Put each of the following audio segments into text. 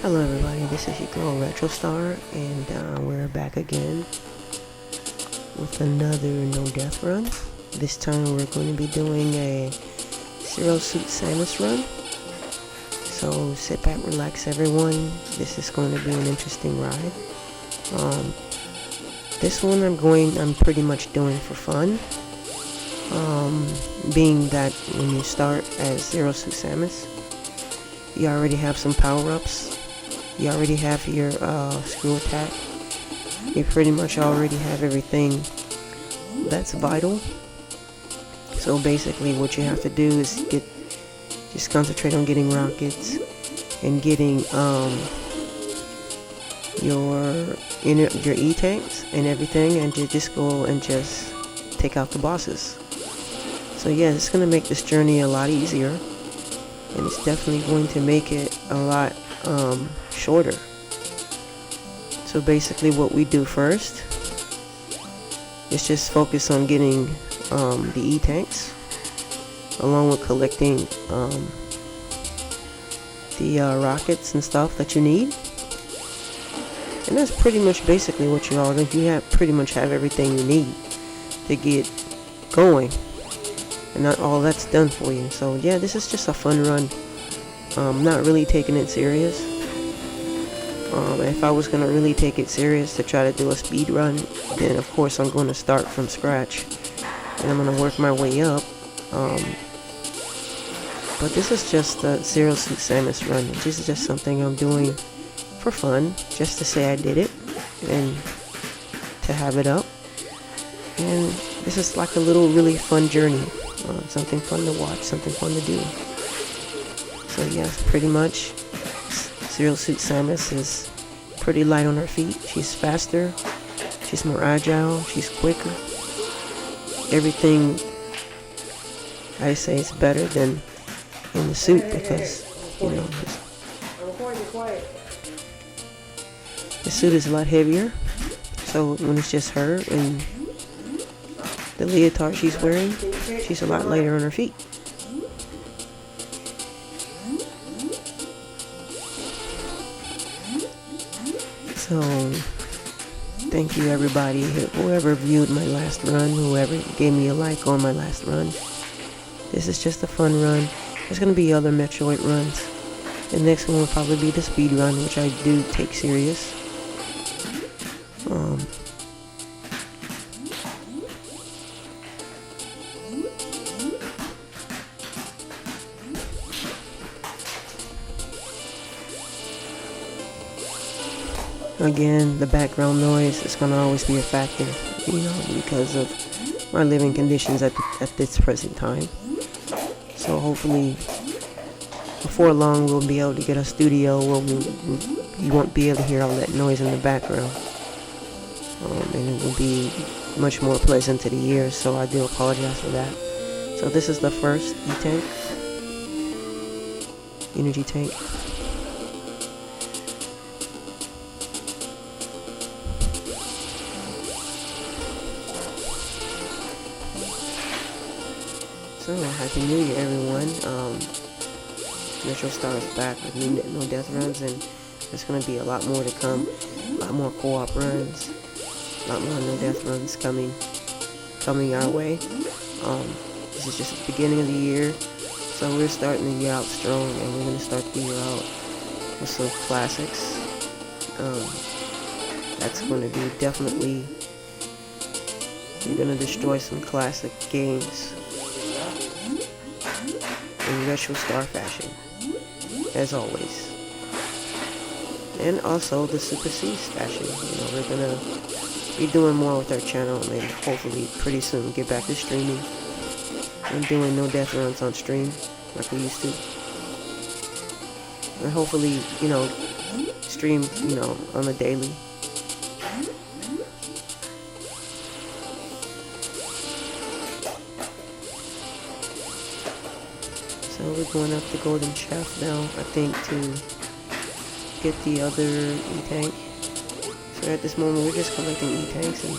Hello everybody, this is your girl Retrostarr, and we're back again with another no death run. This time we're going to be doing a Zero Suit Samus run. So sit back, relax everyone. This is going to be an interesting ride. This one I'm pretty much doing for fun. Being that when you start as Zero Suit Samus, you already have some power-ups. You already have your screw attack. You pretty much already have everything that's vital. So basically what you have to do is just concentrate on getting rockets and getting your E-tanks and everything, and you just go and just take out the bosses. So yeah, it's going to make this journey a lot easier, and it's definitely going to make it a lot shorter. So basically what we do first is just focus on getting the E-tanks, along with collecting the rockets and stuff that you need. And that's pretty much basically what you all do. You pretty much have everything you need to get going, and not all that's done for you. So yeah, this is just a fun run. Not really taking it serious. If I was going to really take it serious to try to do a speed run, then of course I'm going to start from scratch and I'm going to work my way up. But this is just a Zero Suit Samus run. This is just something I'm doing for fun, just to say I did it and to have it up. And this is like a little really fun journey, something fun to watch, something fun to do. So yeah, pretty much Zero Suit Samus is pretty light on her feet. She's faster, she's more agile, she's quicker. Everything I say is better than in the suit, because you know the suit is a lot heavier. So when it's just her and the leotard she's wearing, she's a lot lighter on her feet. So thank you everybody, whoever viewed my last run, whoever gave me a like on my last run. This is just a fun run. There's going to be other Metroid runs. The next one will probably be the speed run, which I do take serious. Again, the background noise is going to always be a factor, you know, because of my living conditions at this present time. So hopefully, before long, we'll be able to get a studio where you won't be able to hear all that noise in the background. And it will be much more pleasant to the ears, so I do apologize for that. So this is the first E-tank, energy tank. So, Happy New Year everyone. Retrostarr is back with new no death runs, and there's going to be a lot more to come. A lot more co-op runs, a lot more no death runs coming our way. This is just the beginning of the year, so we're starting the year out strong, and we're going to start the year out with some classics. That's going to be definitely, we're going to destroy some classic games in Retrostarr fashion, as always. And also the Super C's fashion. You know, we're gonna be doing more with our channel, and hopefully pretty soon get back to streaming and doing no death runs on stream like we used to. And hopefully, you know, stream, you know, on the daily. So we're going up the golden shaft now, I think, to get the other E-tank. So at this moment we're just collecting E-tanks and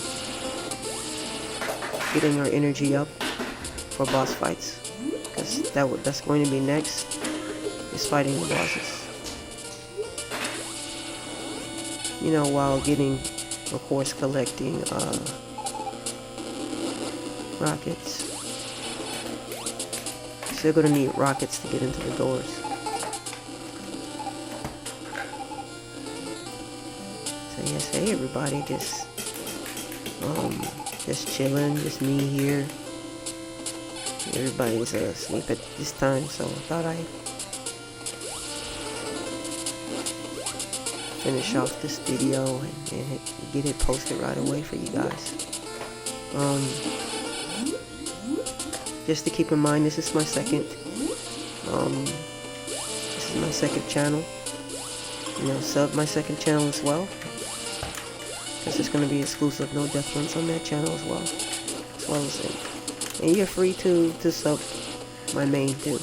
getting our energy up for boss fights, because that's going to be next, is fighting the bosses. you know, while getting, of course, collecting rockets. Still gonna need rockets to get into the doors. So yes, hey everybody, just chilling, just me here. Everybody's asleep at this time, so I thought I'd finish off this video and get it posted right away for you guys. Just to keep in mind, this is my second channel. You know, sub my second channel as well, because it's going to be exclusive no deference on that channel as well as it. And you're free to sub my main too.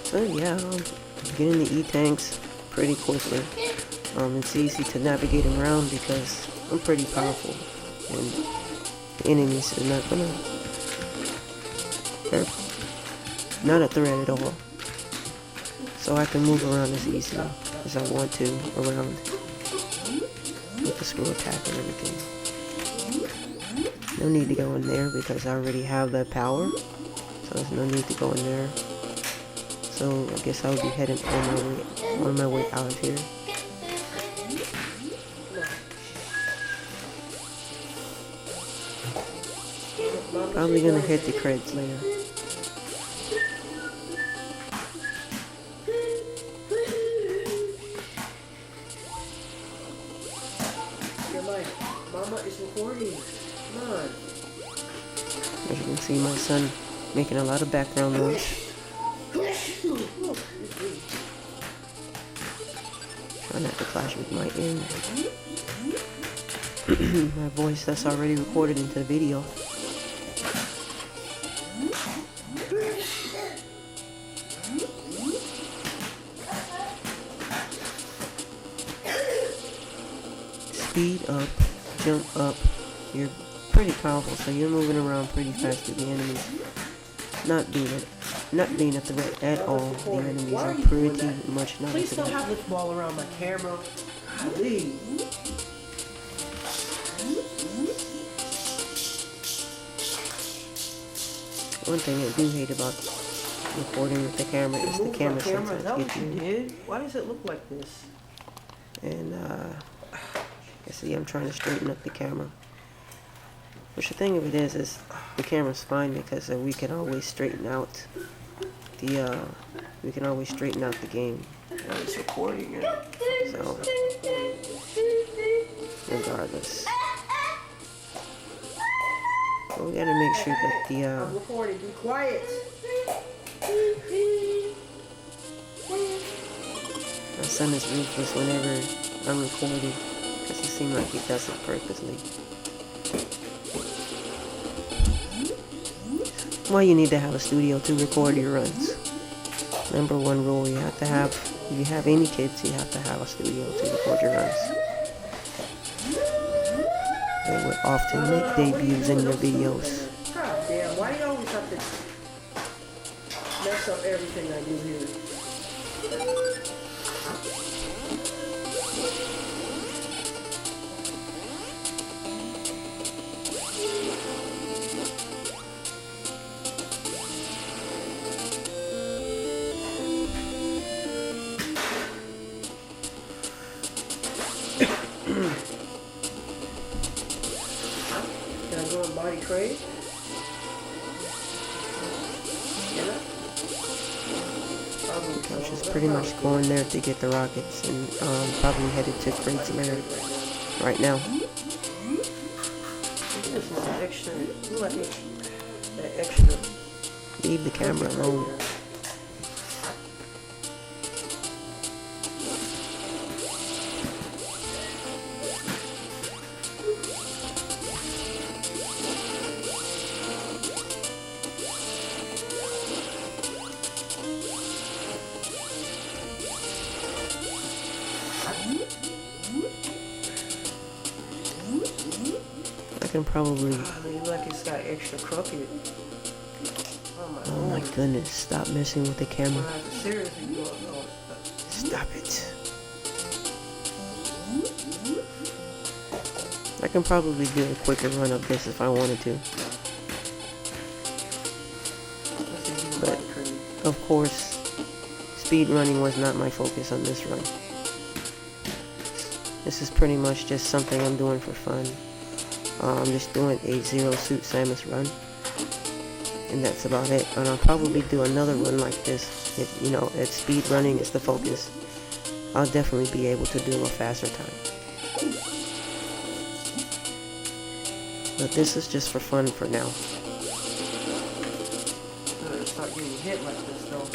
So yeah, getting the E-tanks pretty quickly. It's easy to navigate around because I'm pretty powerful, and the enemies are not gonna, they're not a threat at all. So I can move around as easily as I want to around with the screw attack and everything. No need to go in there because I already have that power, so there's no need to go in there. So I guess I'll be heading on my way out of here. Probably gonna hit the creds later. You're like, Mama is recording. Come on. As you can see, my son making a lot of background noise. Try not to clash with my end. My voice that's already recorded into the video. Speed up, jump up. You're pretty powerful, so you're moving around pretty fast with the enemies. Not being a threat at all. The enemies are pretty much not a Please threat. don't have this ball around my camera. Golly. One thing I do hate about recording with the camera is the camera Is sometimes that gets what you you. did? Why does it look like this? And you see, I'm trying to straighten up the camera. Which the thing of it is the camera's fine because we can always straighten out the game while it's recording it. So regardless, so we gotta make sure that I'm recording. Be quiet. my son is ruthless whenever I'm recording, because it seems like he does it purposely. Well, you need to have a studio to record your runs. Number one rule you have to have, if you have any kids, you have to have a studio to record your runs. They would often make debuts in your videos. God damn, why do you always have to mess up everything I do here? Can I go and body trade? I'm just pretty much going there to get the rockets and probably headed to crates later right now. This is an extra, like that extra. Leave the camera alone. can probably... Maybe like it's got extra crooked. Oh my goodness, stop messing with the camera. I have to seriously go up. Stop it. I can probably do a quicker run of this if I wanted to. But, of course, speed running was not my focus on this run. This is pretty much just something I'm doing for fun. I'm just doing a Zero Suit Samus run. And that's about it. And I'll probably do another run like this. If, you know, if speed running is the focus, I'll definitely be able to do a faster time. But this is just for fun for now. Start getting hit like this though.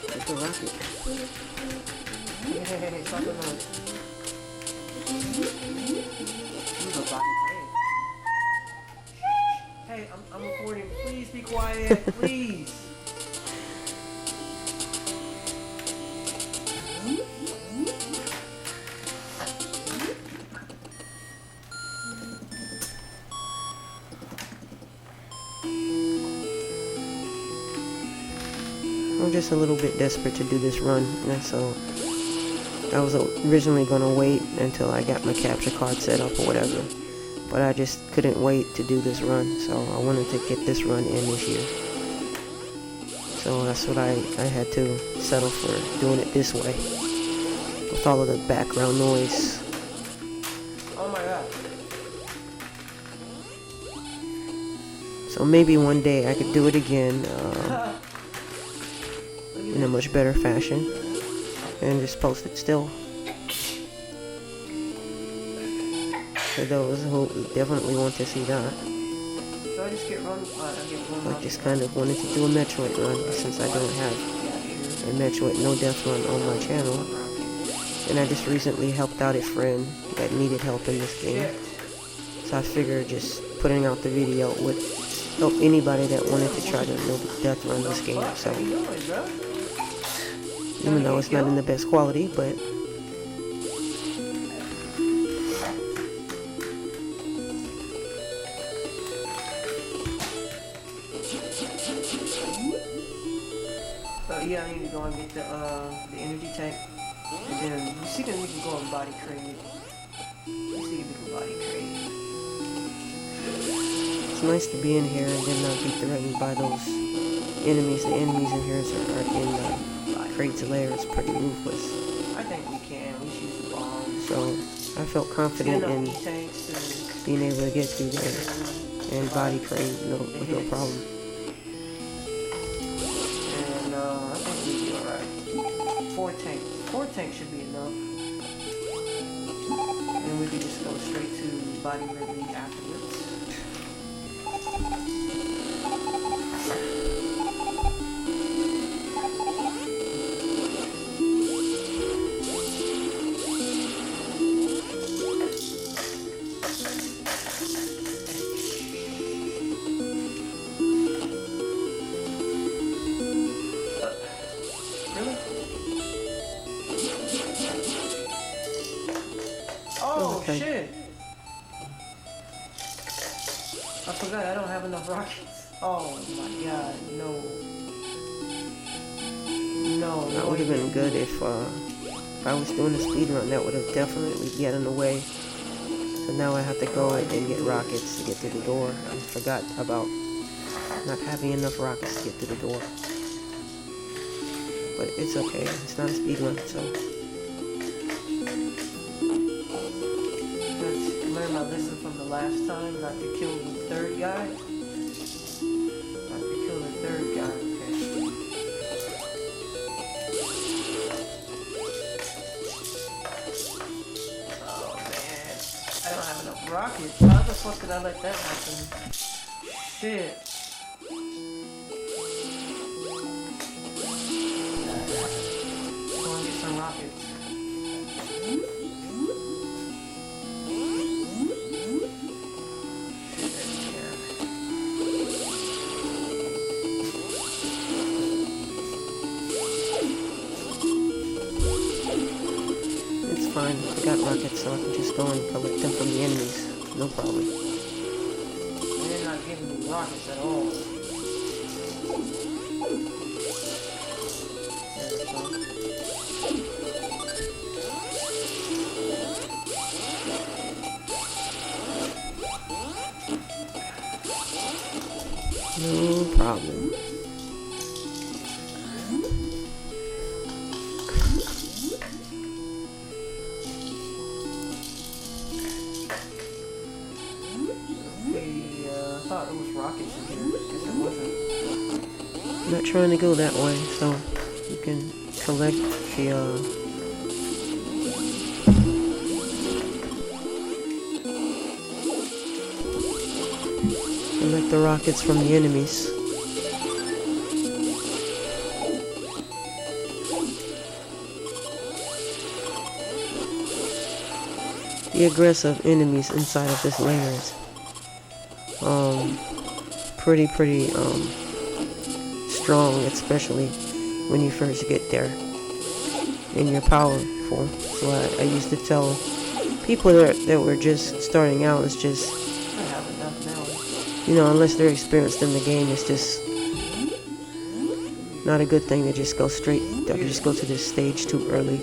Get the rocket. Hey, stop the noise. Hey, I'm recording. Please be quiet. Please. I'm just a little bit desperate to do this run, and so I was originally going to wait until I got my capture card set up or whatever, but I just couldn't wait to do this run, so I wanted to get this run in this year. So that's what I had to settle for, doing it this way, with all of the background noise. Oh my god. So maybe one day I could do it again, in a much better fashion, and just post it still. For those who definitely want to see that. So I just get run. I just kind of wanted to do a Metroid run, since I don't have a Metroid No Death run on my channel. And I just recently helped out a friend that needed help in this game. So I figured just putting out the video would help anybody that wanted to try to No Death run this game. So, even though it's not in the best quality, but yeah, I need to go and get the energy tank, and then we see that we can go and body crane it. Let's see if we can body crane it. it's nice to be in here and then not be threatened by those enemies. The enemies in here are in the crate's lair. It's pretty ruthless. I think we can. We shoot the bombs. So I felt confident in being able to get through there and body crane with no problem. And I think we'll be alright. Four tanks should be enough. And we can just go straight to body ridley afterwards. Oh, okay. shit! I forgot I don't have enough rockets. Oh my god, no. No, That would have been good if I was doing a speed run. That would have definitely get in the way. So now I have to go and get rockets to get through the door. I forgot about not having enough rockets to get through the door. But it's okay. It's not a speed run, so. Learn my lesson from the last time, not to kill the third guy. Not to kill the third guy, okay. Oh man, I don't have enough rockets. How the fuck did I let that happen? Shit. Go and get some rockets. go and collect them from the enemies. No problem. They're not giving me rockets at all. No problem. I thought there was rockets in here. Guess it wasn't. I'm not trying to go that way, so you can collect the collect the rockets from the enemies. The aggressive enemies inside of this layer is pretty strong, especially when you first get there and you're powerful. So I used to tell people that were just starting out, it's just, I have enough now. you know, unless they're experienced in the game, it's just not a good thing to just go straight, just go to this stage too early.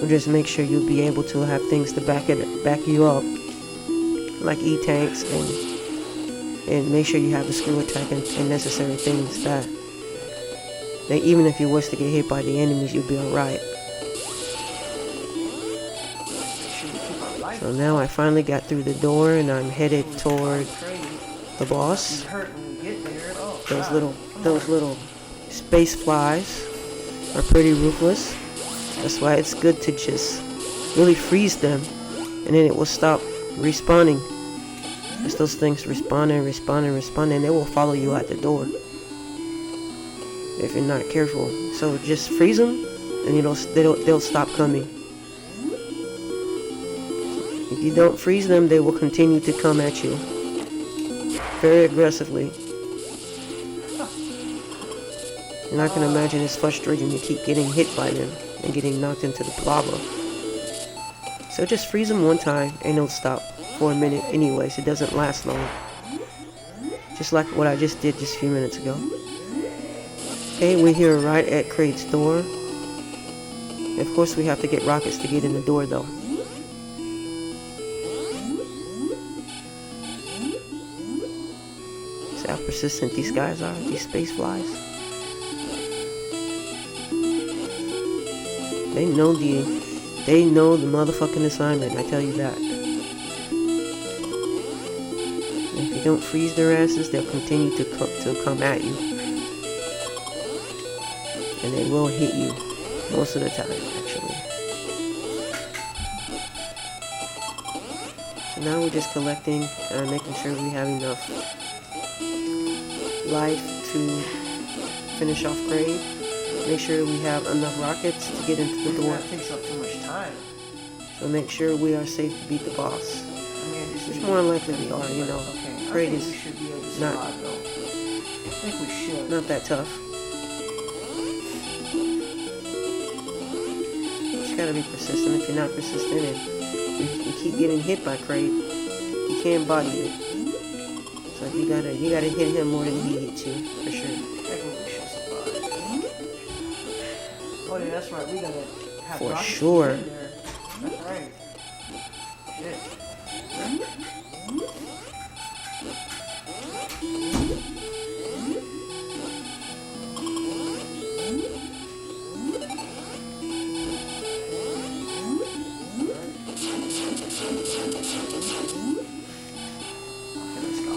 Or just make sure you'll be able to have things to back you up, like E-tanks, and make sure you have the screw attack and necessary things that even if you was to get hit by the enemies, you'll be alright. So now I finally got through the door and I'm headed toward the boss. Those little space flies are pretty ruthless. That's why it's good to just really freeze them, and then it will stop respawning. As those things respawn, and they will follow you out the door if you're not careful. So just freeze them, and they'll stop coming. If you don't freeze them, they will continue to come at you very aggressively. And I can imagine it's frustrating to keep getting hit by them and getting knocked into the lava. So just freeze them one time and they'll stop for a minute anyways. It doesn't last long. Just like what I just did just a few minutes ago. Okay, we're here right at Kraid's door. Of course we have to get rockets to get in the door though. See how persistent these guys are, these space flies. They know the motherfucking assignment, I tell you that. And if you don't freeze their asses, they'll continue to come at you. And they will hit you most of the time, actually. So now we're just collecting and making sure we have enough life to finish off Kraid. Make sure we have enough rockets to get into the door. That takes up too much time. So make sure we are safe to beat the boss. Which more than likely we are, you know. Okay. Kraid is not that tough. You gotta be persistent. If you're not persistent and you keep getting hit by Kraid, you can't body it. So you gotta hit him more than he hits you, for sure. Oh yeah, that's right. We gotta have for sure. In there. That's right. Shit. Okay, let's go.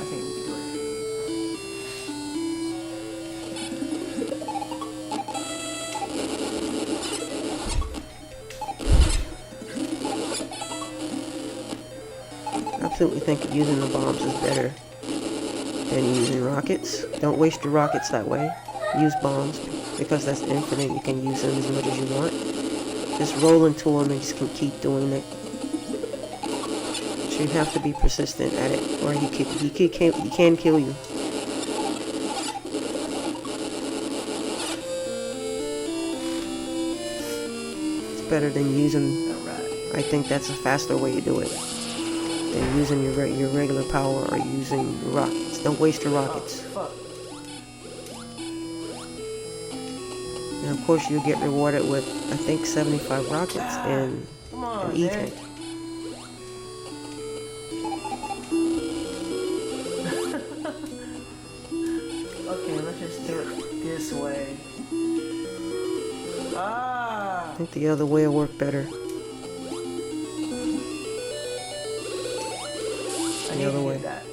I think we can do it. I absolutely think using the bombs is better than using rockets. Don't waste your rockets that way. Use bombs because that's infinite. You can use them as much as you want. Just roll into them and just can keep doing it. So you have to be persistent at it, or he can kill you. It's better than using I think that's a faster way to do it than using your regular power or using rockets. Don't waste your rockets. Fuck. And of course, you'll get rewarded with, I think, 75 rockets and Come on, an E man. tank. Okay, let's just do it this way. Ah! I think the other way will work better. I need other to way. get that.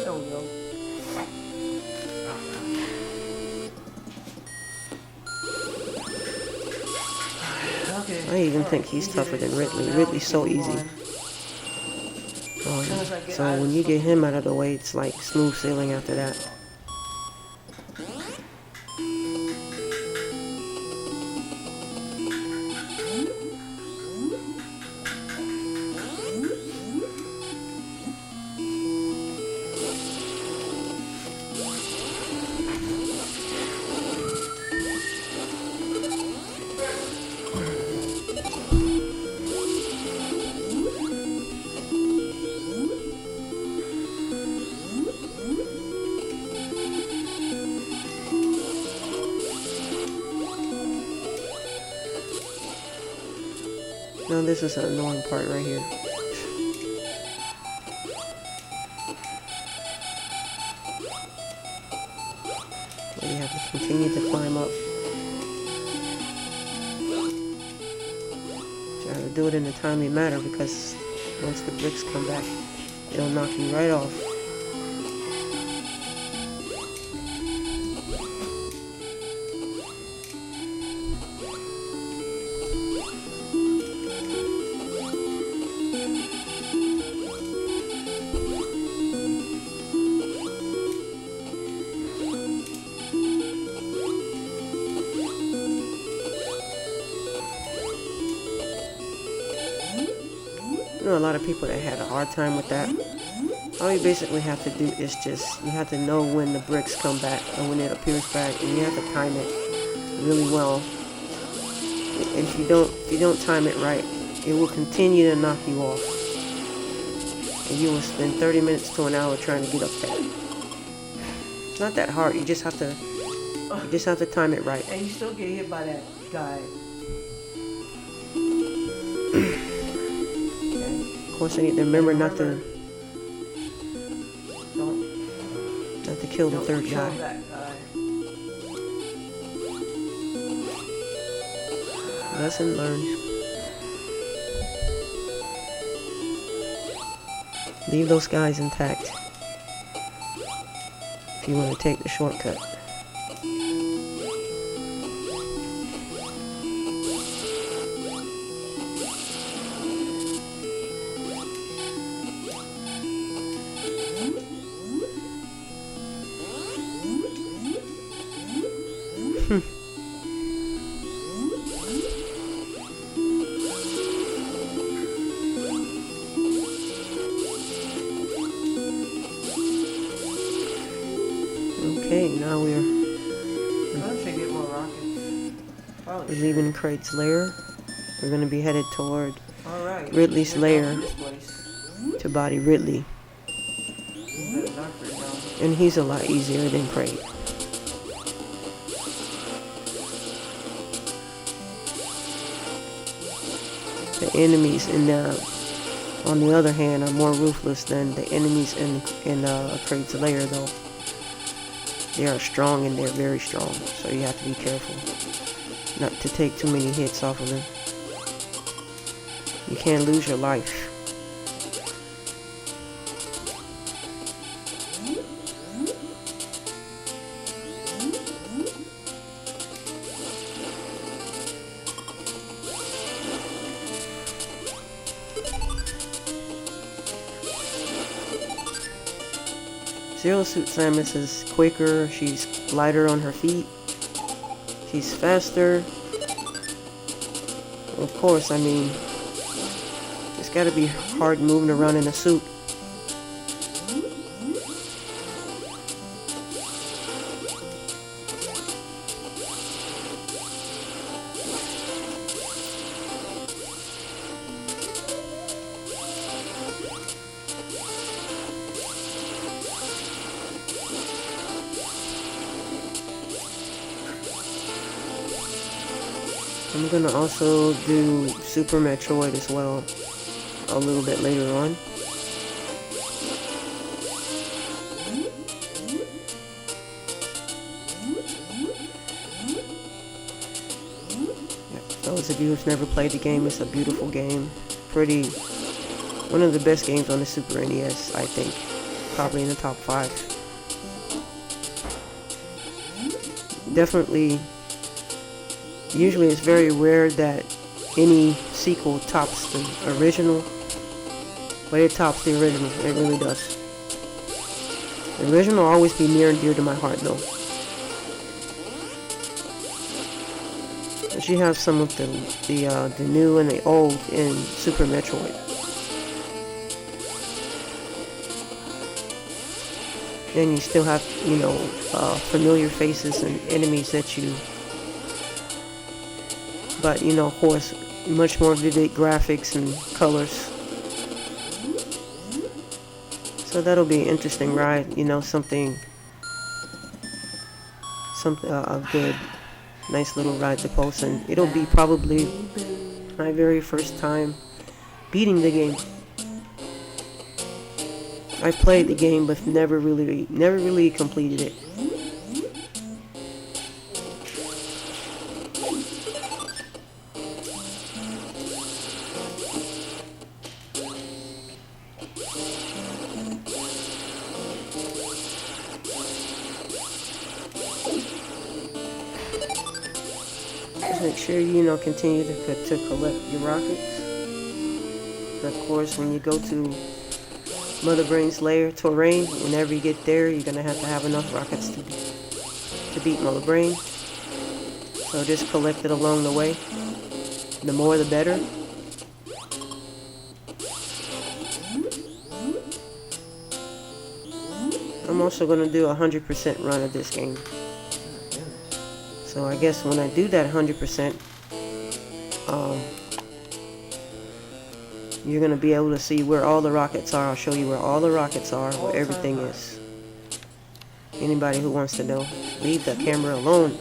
There we go. Okay. I even think he's tougher than Ridley. Ridley's so easy. So when you get him out of the way, it's like smooth sailing after that. Now this is an annoying part right here. Where you have to continue to climb up. Try to do it in a timely manner because once the bricks come back, it'll knock you right off. You know, a lot of people that had a hard time with that. All you basically have to do is just, you have to know when the bricks come back and when it appears back, and you have to time it really well. And if you don't time it right, it will continue to knock you off. And you will spend 30 minutes to an hour trying to get up there. It's not that hard, you just have to time it right. And you still get hit by that guy. Of course, I need to remember not to kill the third guy. That guy. Lesson learned. Leave those guys intact if you want to take the shortcut. Okay, now we're get more rockets. leaving Kraid's lair. We're going to be headed toward Alright. Ridley's lair to body Ridley. And he's a lot easier than Kraid. The enemies on the other hand, are more ruthless than the enemies in Kraid's lair, though. They are strong and they're very strong, so you have to be careful not to take too many hits off of them. You can't lose your life. Zero Suit Samus is quicker, she's lighter on her feet, she's faster. Of course, I mean, it's gotta be hard moving around in a suit. I'm gonna also do Super Metroid as well a little bit later on. Those of you who've never played the game, it's a beautiful game. One of the best games on the Super NES, I think. Probably in the top 5. Definitely, usually it's very rare that any sequel tops the original, but it tops the original, it really does. The original will always be near and dear to my heart though. But you have some of the new and the old in Super Metroid. And you still have, you know, familiar faces and enemies that you... But, you know, of course, much more vivid graphics and colors. So that'll be an interesting ride, you know, something a good, nice little ride to post. And it'll be probably my very first time beating the game. I played the game, but never really completed it. Just make sure you continue to collect your rockets. And of course, when you go to Mother Brain's lair terrain, whenever you get there, you're gonna have to have enough rockets to beat Mother Brain. So just collect it along the way. The more, the better. I'm also gonna do a 100% run of this game. So I guess when I do that 100%, you're going to be able to see where all the rockets are. I'll show you where all the rockets are, where everything is. Anybody who wants to know, leave the camera alone.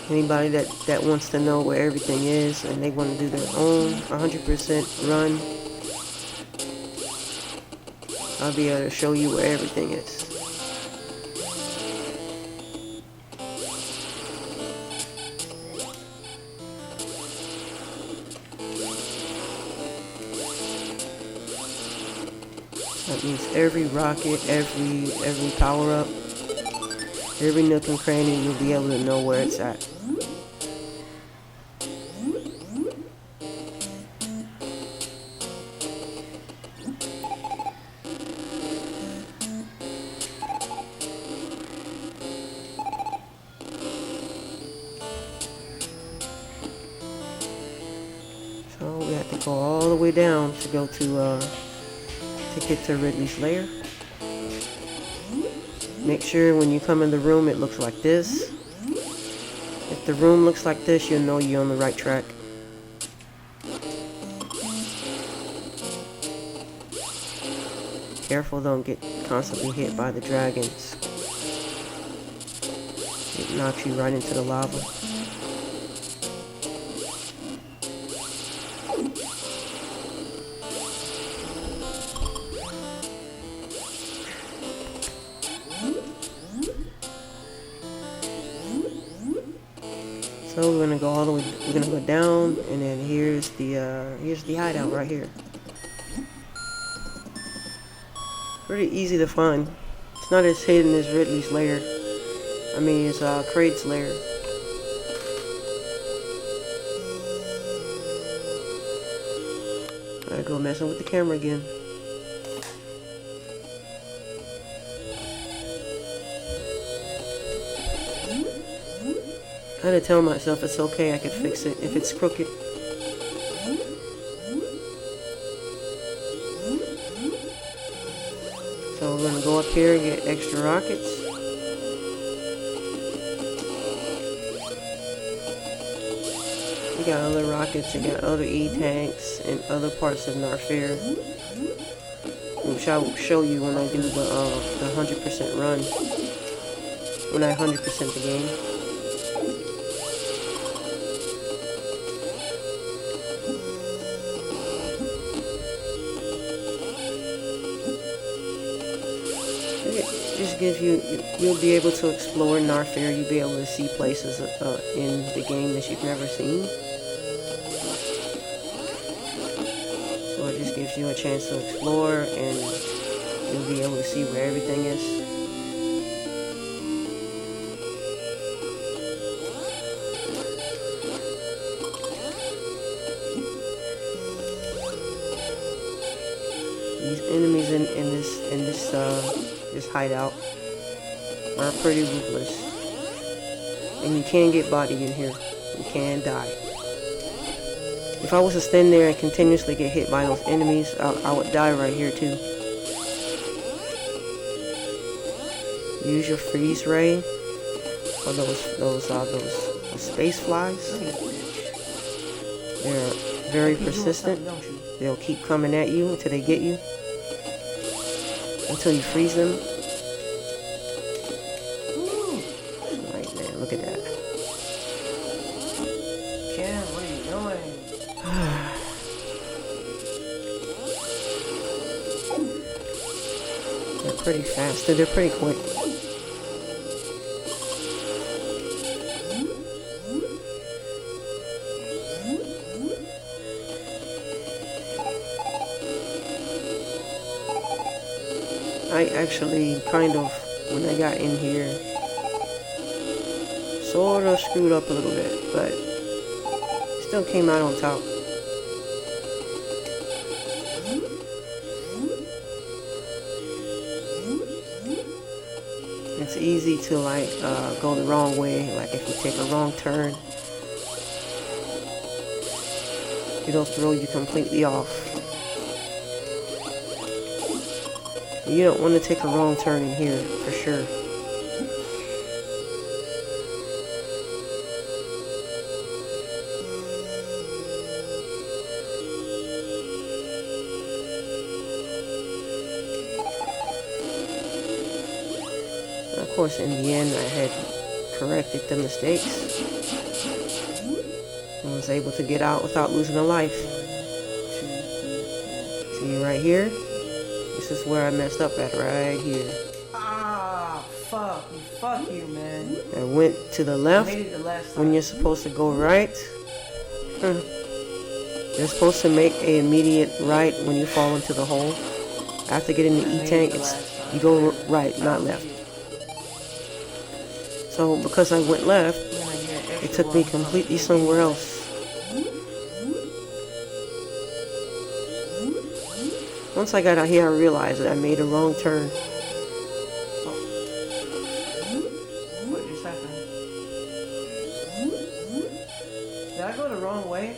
Anybody that wants to know where everything is and they want to do their own 100% run, I'll be able to show you where everything is. That means every rocket, every power-up, every nook and cranny, you'll be able to know where it's at. So we have to go all the way down to go to get to Ridley's lair. Make sure when you come in the room it looks like this. If the room looks like this, you'll know you're on the right track. Careful, don't get constantly hit by the dragons. It knocks you right into the lava. So we're gonna go all the way. We're gonna go down, and then here's the hideout right here. Pretty easy to find. It's not as hidden as Ridley's lair. I mean, it's Kraid's lair. I go messing with the camera again. I had to tell myself it's okay, I could fix it if it's crooked. So we're gonna go up here and get extra rockets. We got other rockets, we got other E-tanks and other parts of Narfair, which I will show you when I do the 100% run. when I 100% the game. It just gives you'll be able to explore Narfair. You'll be able to see places in the game that you've never seen. So it just gives you a chance to explore, and you'll be able to see where everything is. These enemies in this hideout are pretty ruthless, and you can get bodied in here. You can die. If I was to stand there and continuously get hit by those enemies, I would die right here too. Use your freeze ray or those space flies. They're very persistent. They'll keep coming at you until they get you. Until you freeze them. Right, man, look at that. Ken, what are you doing? They're pretty fast. They're pretty quick. I actually kind of, when I got in here, sort of screwed up a little bit, but still came out on top. It's easy to like go the wrong way, like if you take a wrong turn, it'll throw you completely off. You don't want to take a wrong turn in here, for sure. Of course, in the end, I had corrected the mistakes and was able to get out without losing a life. See right here? This is where I messed up at, right here. Ah, fuck you, man. I went to the left I made it the last time. when you're supposed to go right. You're supposed to make an immediate right when you fall into the hole. After getting the E-tank, you go right, not left. So because I went left, it took me completely somewhere else. Once I got out here, I realized that I made a wrong turn. What just happened? Did I go the wrong way?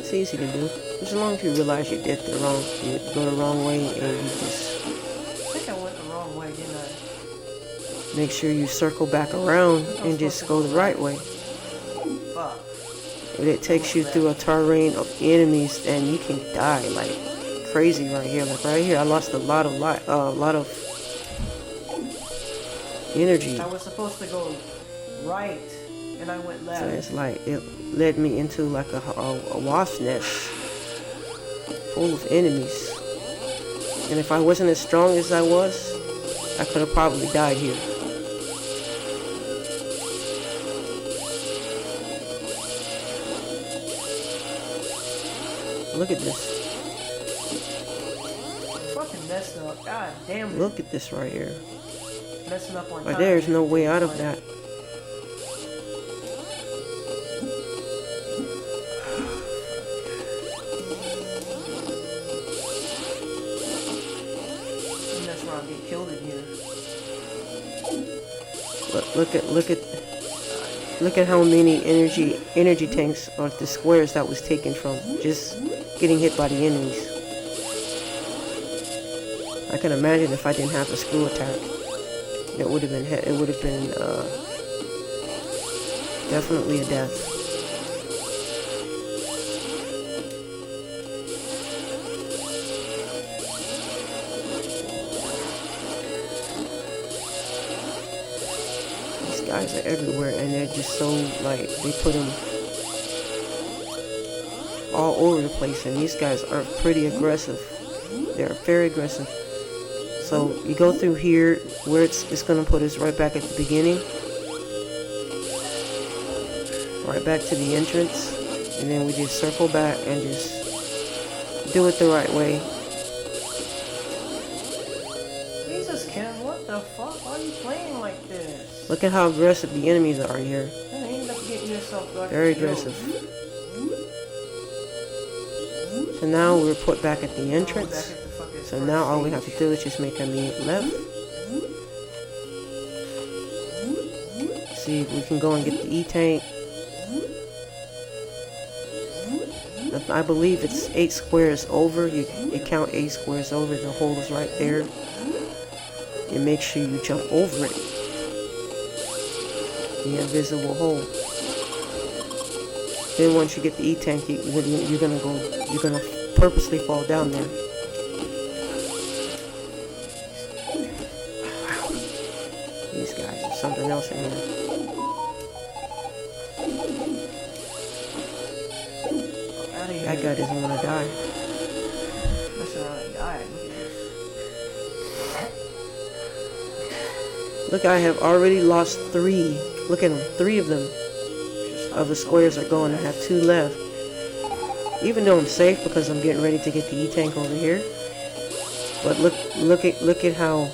It's easy to do. As long as you realize you did you go the wrong way, and you just I think I went the wrong way, didn't I? make sure you circle back around and just go the right way. Fuck. If it takes you through a terrain of enemies, then you can die like crazy right here. Like right here, I lost a lot of energy. I was supposed to go right, and I went left. So it's like it led me into like a wasp nest full of enemies. And if I wasn't as strong as I was, I could have probably died here. Look at this. Fucking messed up. God damn it. Look at this right here. Messing up on Right time. there's no way out of that. And that's where I'll get killed in here. Look at how many energy tanks or the squares that was taken from just getting hit by the enemies. I can imagine if I didn't have the screw attack, it would have been definitely a death. guys are everywhere, and they're just so, like, they put them all over the place, and these guys are pretty aggressive. They're very aggressive. So you go through here, where it's gonna put us right back at the beginning, right back to the entrance, and then we just circle back and just do it the right way. Jesus, Ken, what the fuck? Why are you playing like this? Look at how aggressive the enemies are here. You end up getting yourself Very aggressive. So now we're put back at the entrance. So now all we have to do is just make a left. See if we can go and get the E-Tank. I believe it's 8 squares over. You count 8 squares over. The hole is right there. And make sure you jump over it. The invisible hole. Then once you get the E-Tank, you're gonna purposely fall down there. Wow. These guys are something else in here. That guy doesn't want to die. That's not die. Look, I have already lost 3. Look at them. 3 of them. Of the squares are gone. I have 2 left. Even though I'm safe because I'm getting ready to get the E-Tank over here. But look at how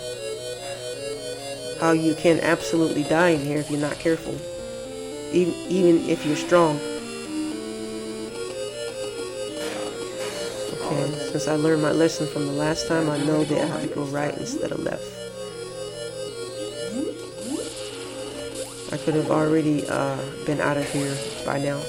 you can absolutely die in here if you're not careful. Even if you're strong. Okay, since I learned my lesson from the last time, I know that I have to go right instead of left. I could have already been out of here by now.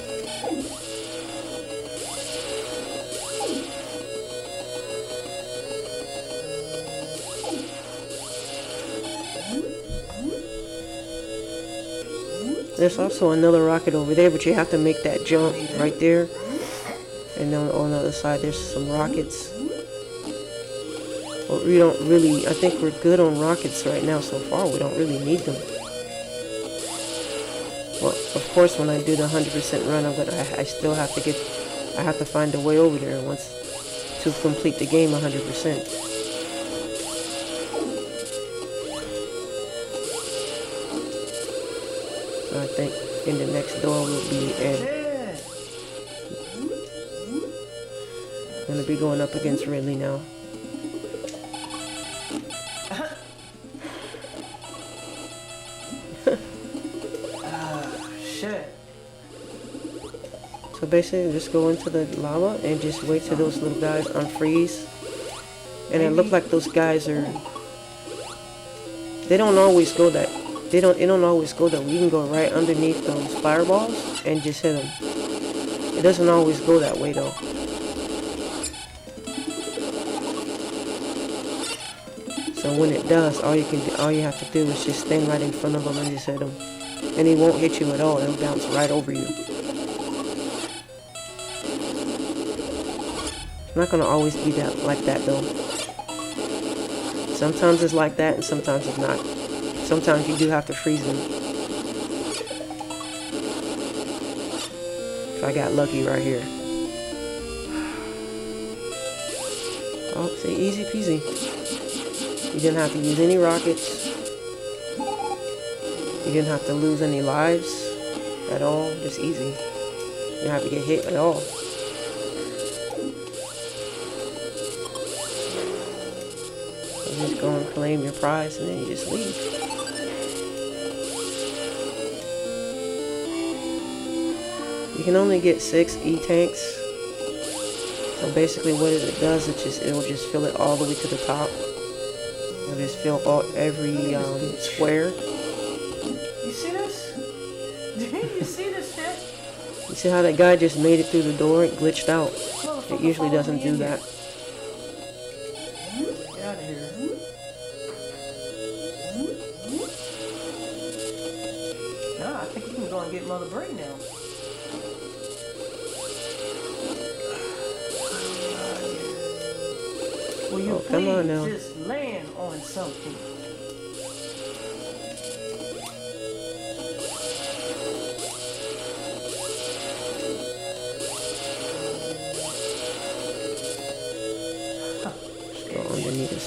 There's also another rocket over there, but you have to make that jump right there. And then on the other side, there's some rockets. But we don't really, I think we're good on rockets right now so far. We don't really need them. Well, of course, when I do the 100% run, I still have to I have to find a way over there once to complete the game 100%. So I think in the next door will be Ed. I'm gonna be going up against Ridley now. Shit. So basically, just go into the lava and just wait till those little guys unfreeze. And it looked like those guys are. They don't always go that. It don't always go that way. You can go right underneath those fireballs and just hit them. It doesn't always go that way though. So when it does, all you have to do is just stand right in front of them and just hit them. And he won't hit you at all. It'll bounce right over you. It's not gonna always be like that though. Sometimes it's like that and sometimes it's not. Sometimes you do have to freeze them. So I got lucky right here. Oh, see, easy peasy. You didn't have to use any rockets. You didn't have to lose any lives at all. Just easy. You didn't have to get hit at all. You just go and claim your prize and then you just leave. You can only get 6 E-Tanks. So basically what it does, it'll just fill it all the way to the top. It'll just fill every square. You see this? You see this shit? You see how that guy just made it through the door? It glitched out. It usually doesn't do that. Get out of here. Nah, I think you can go and get Mother Brain now. Will you come on now. just land on something?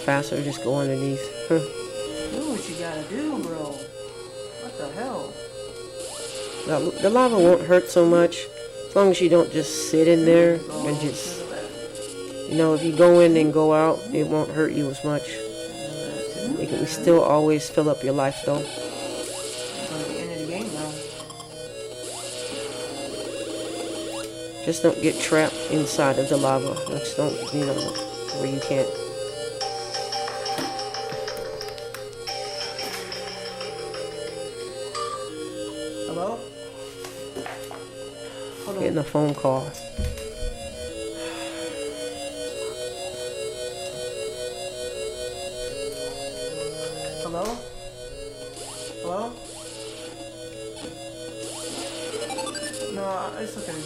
faster to just go underneath. Huh. Do what you gotta do, bro. What the hell? The lava won't hurt so much as long as you don't just sit in there Oh, and just, to the left. you know, if you go in and go out, it won't hurt you as much. You can still always fill up your life though. It's gonna be the end of the game now. Just don't get trapped inside of the lava. Just don't, you know, where you can't. Hello? Hold Getting on. a phone call. Hello? Hello? No, it's okay.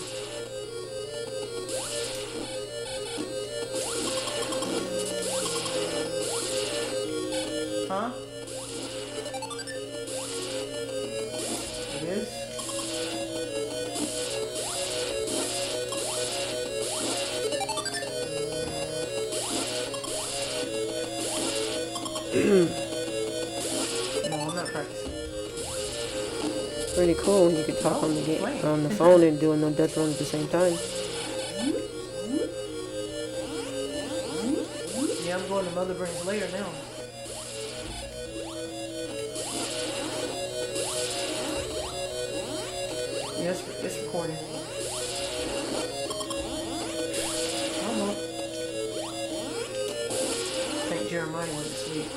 Huh? It is? No, I'm not practicing. Pretty cool when you can talk on the game, on the phone and doing no death run at the same time. Yeah, I'm going to Mother Brain's lair now. Yeah, it's recording. Almost. I think Jeremiah went to sleep.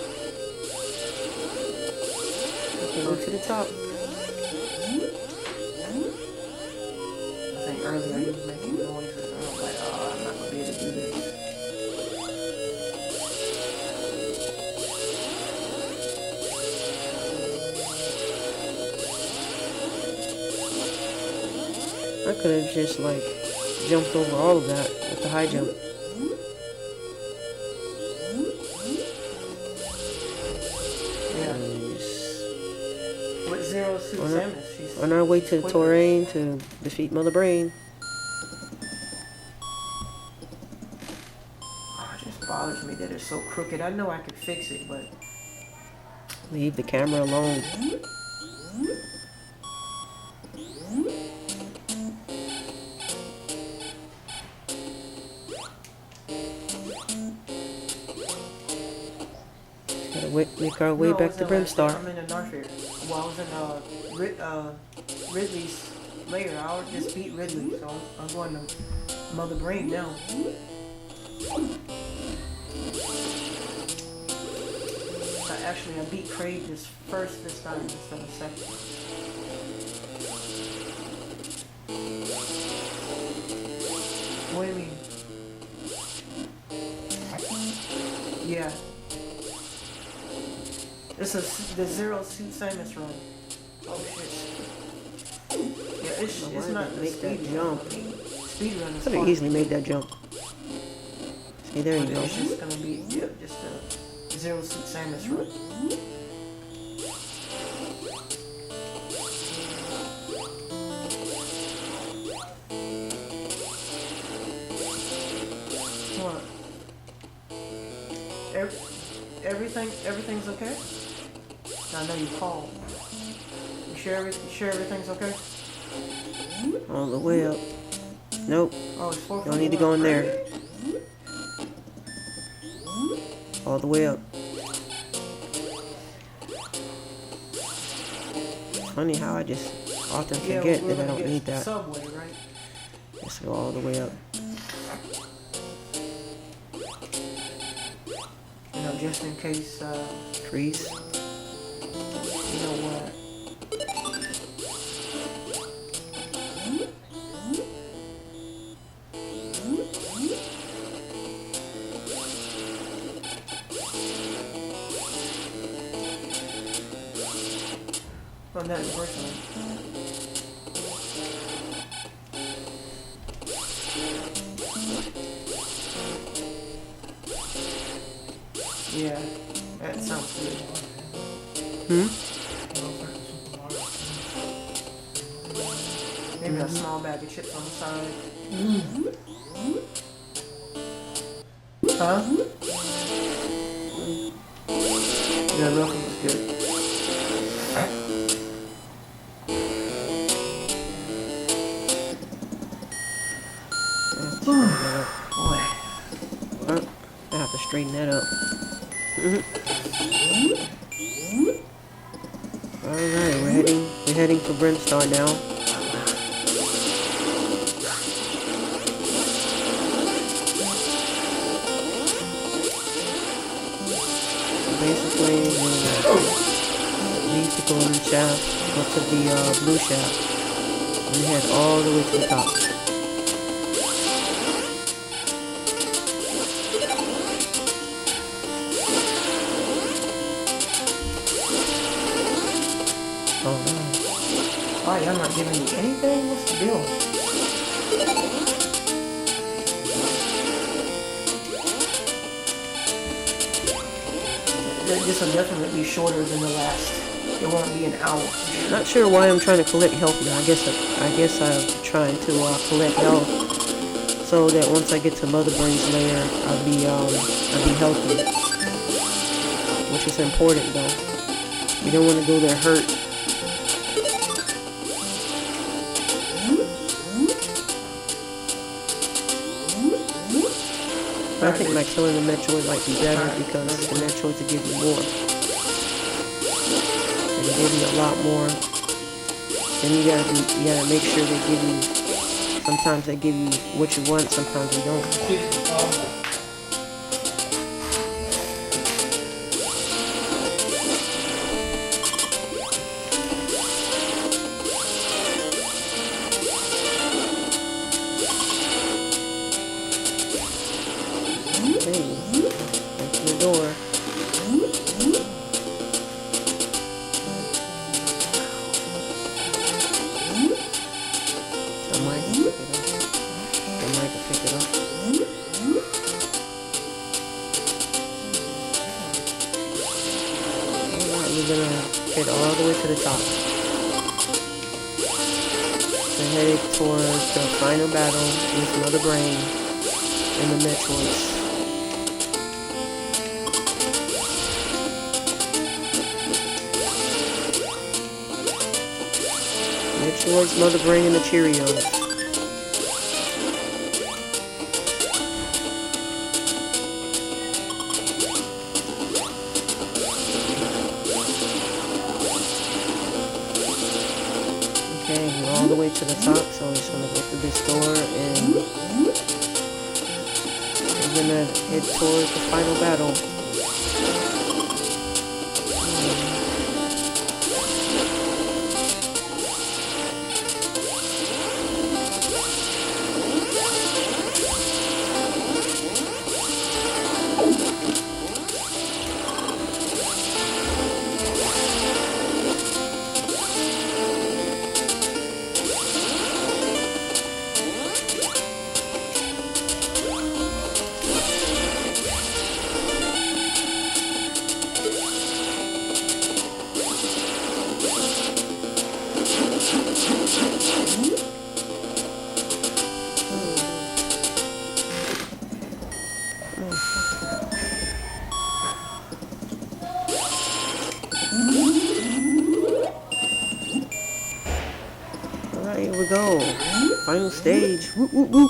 Go to the top. I think earlier he was making noises and I was like, oh, I'm not going to be able to do this. I could have just like jumped over all of that with the high jump. Yeah. And just With Zero Suit Samus, she's on our way to the quicker. terrain to defeat Mother Brain. Oh, it just bothers me that it's so crooked. I know I could fix it, but Leave the camera alone. Gotta make our way no, back to Brimstar. I'm in a North area. Well, I was in Ridley's lair. I already just beat Ridley, so I'm going to Mother Brain now. I beat Craig first this time instead of second. What do you mean? Yeah. This is the Zero Suit Samus run. Oh shit. Yeah, it's not the make that speed jump. run. Speed run is Could have fun. easily made that jump. See, there you go. It's just gonna be just a Zero Suit Samus run. What? Everything's okay? I know you called. You sure everything's okay? All the way up. Nope. Oh, it's 4. Don't need to go in there. All the way up. Funny how I just often forget that I don't need that. Subway, right? Let's go all the way up. You know, just in case, Freeze. you know what? Well, not personally. Yeah, that sounds good. Maybe a small bag of chips on the side. Huh? Yeah, Rocky was good. Boy. I have to straighten that up. Alright, we're heading for Retrostarr now. Basically, we need to go in the shaft, go to the blue shaft, and head all the way to the top. Oh no. Why, y'all not giving me anything? What's the deal? This will definitely be shorter than the last. It won't be an hour. Not sure why I'm trying to collect health now. I guess I'm trying to collect health so that once I get to Mother Brain's lair, I'll be healthy, which is important though. You don't want to go there hurt. I think like killing the Metroid might be better because the Metroids will give you more. They give you a lot more. Then you gotta make sure they give you. Sometimes they give you what you want. Sometimes they don't. Open the door. Somebody can pick it up. Somebody can pick it up. Alright, we're gonna head all the way to the top. We're headed towards the final battle with Mother Brain and the Metroids. Metroids, Mother Brain, and the Cheerios. Okay, we're all the way to the top, so I'm just gonna go through this door and we're gonna head towards the final battle. Alright, here we go. Final stage. Woo, woo, woo.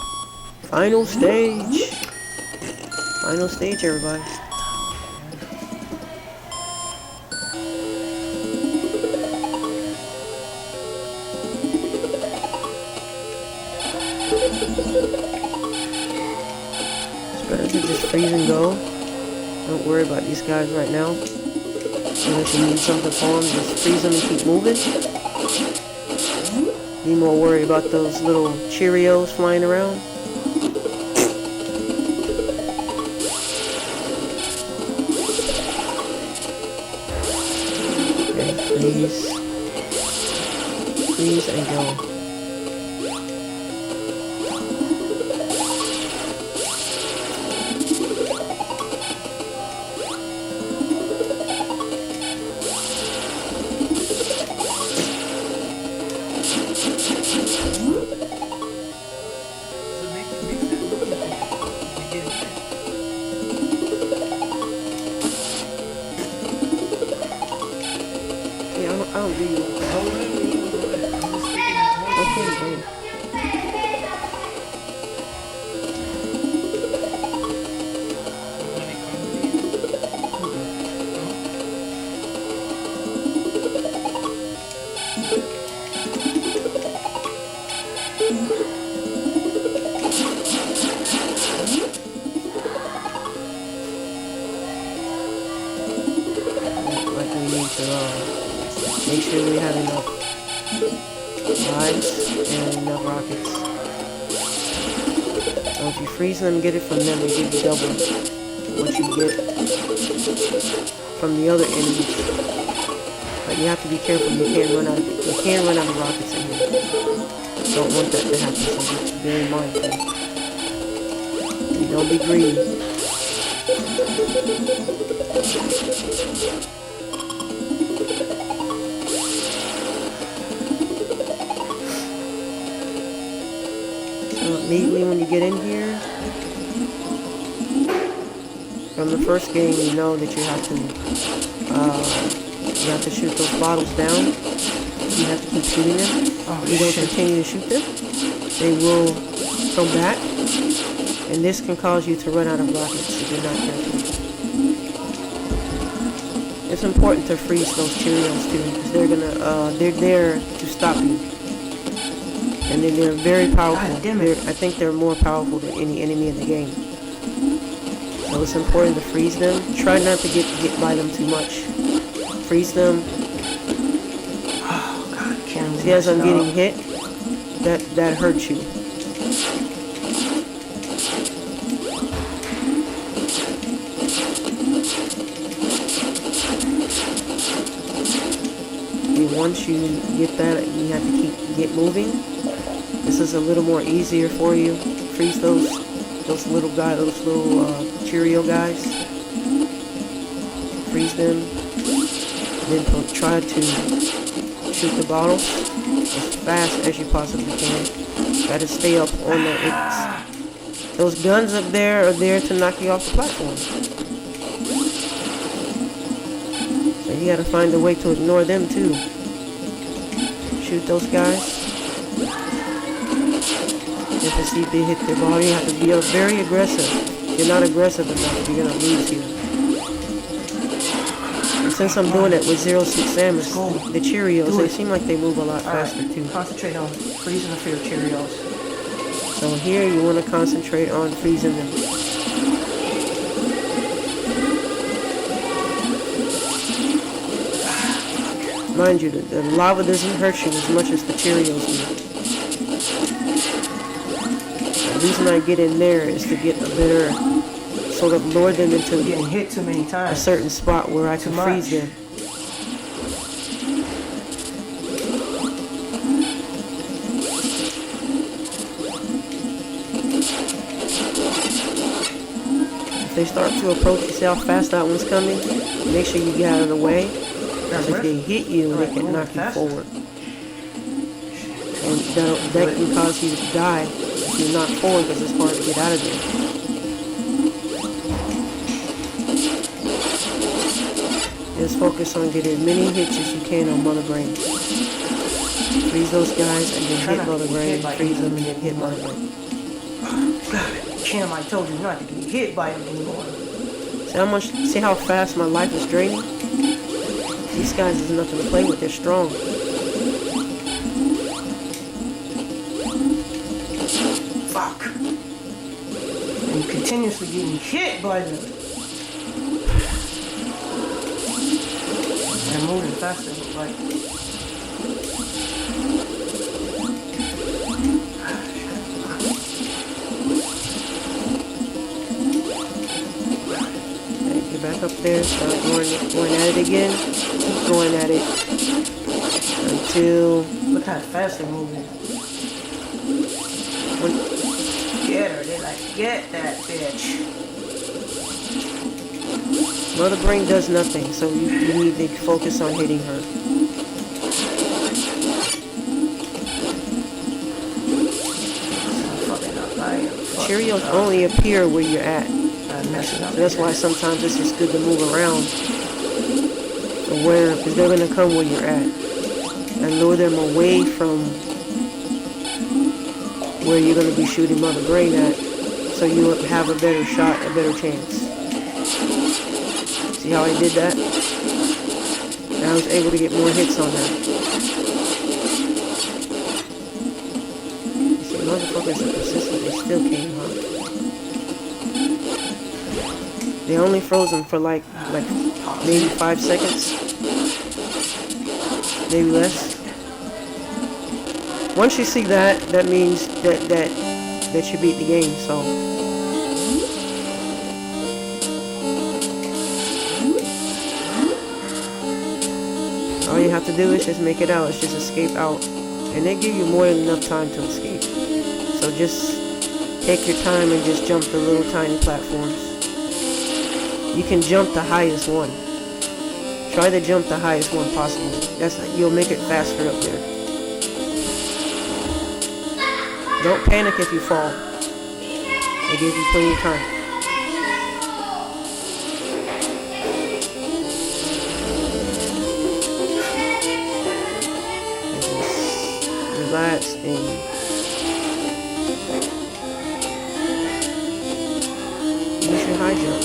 Final stage. Final stage, everybody. It's better to just freeze and go. Don't worry about these guys right now. Unless you need something for them, just freeze them and keep moving. Be more worried about those little Cheerios flying around. Okay, freeze. Freeze and go. Oh, do you? Okay, great. Like we need to make sure we have enough lives and enough rockets. So if you freeze them, get it from them, they give you double what you get from the other enemies. But you have to be careful. You can't run out of rockets in here. Don't want that to happen. So be very mindful. Don't be greedy. So immediately when you get in here, from the first game, you know that you have to shoot those bottles down. You have to keep shooting them. You don't continue to shoot them, they will come back, and this can cause you to run out of rockets if you're not careful. It's important to freeze those Cheerios too, because they're there to stop you. And then they're very powerful. I think they're more powerful than any enemy in the game. So it's important to freeze them. Try not to get hit by them too much. Freeze them. Oh God, can't. See, as I'm getting hit, that hurts you. And once you get that, you have to get moving. This is a little more easier for you. Freeze those little guys, those little Cheerio guys. Freeze them. Then try to shoot the bottles as fast as you possibly can. Try to stay up on the those guns up there are there to knock you off the platform. So you gotta find a way to ignore them too. Shoot those guys. You have to see if they hit their body. You have to be very aggressive. If you're not aggressive enough, you're gonna lose here. And since I'm doing it with Zero Suit Samus, the Cheerios, they seem like they move a lot faster too. Concentrate on freezing the fear Cheerios. So here you want to concentrate on freezing them. Mind you, the lava doesn't hurt you as much as the Cheerios do. The reason I get in there is to get a better, sort of lure them into getting hit too many times. A certain spot where I can freeze them. If they start to approach, you see how fast that one's coming? Make sure you get out of the way. Because if they hit you, they can knock you forward. And that can cause you to die if you knock forward because it's hard to get out of there. Just focus on getting as many hits as you can on Mother Brain. Freeze those guys and then hit Mother Brain. Freeze them and then hit Mother Brain. God, Kim, I told you not to get hit by them anymore. See how fast my life is draining? These guys is nothing to play with, they're strong. Fuck. And continuously getting hit by them. And moving faster, like. Back up there, start going at it again. Keep going at it until. Look how fast they're moving. Get her, they're like, get that bitch. Mother Brain does nothing, so you need to focus on hitting her. Cheerios only appear where you're at. So that's why sometimes it's just good to move around. So So where, because they're gonna come where you're at, and lure them away from where you're gonna be shooting Mother Brain at, so you have a better shot, a better chance. See how I did that? And I was able to get more hits on that. You see, motherfuckers are persistent. They still came, huh? They only frozen for like maybe 5 seconds, maybe less. Once you see that, that means that you beat the game. So all you have to do is just make it out. It's just escape out, and they give you more than enough time to escape. So just take your time and just jump the little tiny platforms. You can jump the highest one. Try to jump the highest one possible. You'll make it faster up there. Don't panic if you fall. They give you plenty of time. And just relax and use your high jump.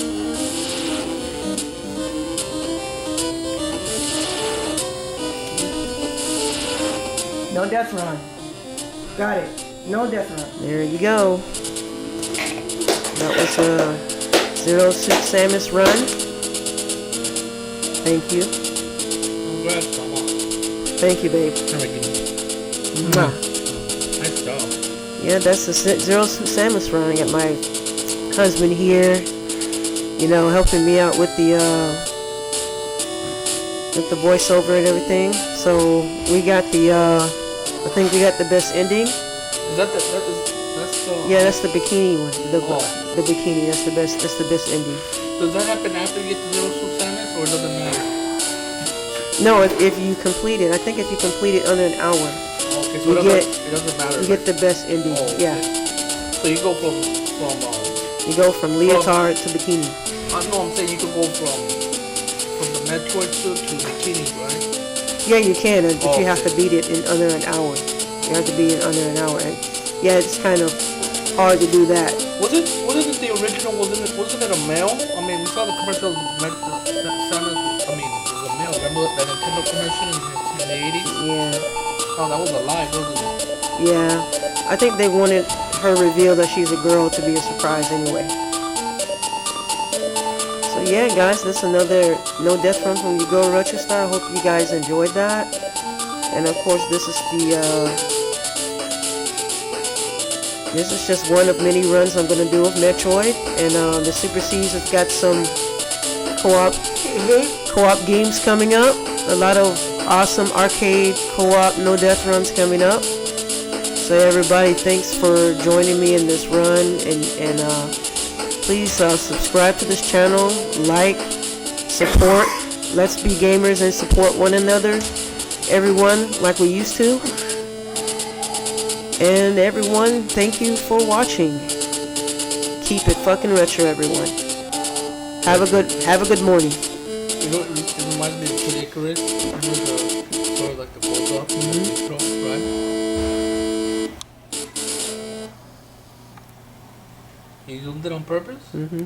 No death run. Got it. No death run. There you go. That was a Zero Suit Samus run. Thank you. Congrats, Mama. Thank you, babe. Mwah. Nice job. Yeah, that's the Zero Suit Samus run. I got my husband here, you know, helping me out with the voiceover and everything. So we got the I think we got the best ending. Is that's the Yeah, that's the bikini one. The bikini, that's the best ending. Does that happen after you get to Zero Suit Samus, or does it matter? No, if you complete it, I think if you complete it under an hour, Okay, so it doesn't matter. you get the best ending. Oh, okay. Yeah. So you go from You go from leotard to bikini. no, I'm saying you could go from the Metroid suit to bikini, right? Yeah, you can, but you have Okay. to beat it in under an hour. You have to beat it under an hour. And yeah, it's kind of hard to do that. Wasn't it the original? Wasn't it a male? I mean, we saw the commercial of Samus. I mean, it was a male. Remember that Nintendo commercial in the 80s? Yeah. Oh, that was alive, wasn't it? Yeah. I think they wanted her reveal that she's a girl to be a surprise anyway. So yeah, guys, that's another no death run from Retrostarr. I hope you guys enjoyed that. And of course, this is just one of many runs I'm gonna do of Metroid. And the Super C's has got some co-op games coming up. A lot of awesome arcade co-op no death runs coming up. So everybody, thanks for joining me in this run, and please subscribe to this channel, like, support. Let's be gamers and support one another, everyone, like we used to. And everyone, thank you for watching. Keep it fucking retro, everyone. Have a good morning. You know, it reminds me of Kid Icarus. You know, sort of like the bulldog, right? You zoomed it on purpose? Mm-hmm.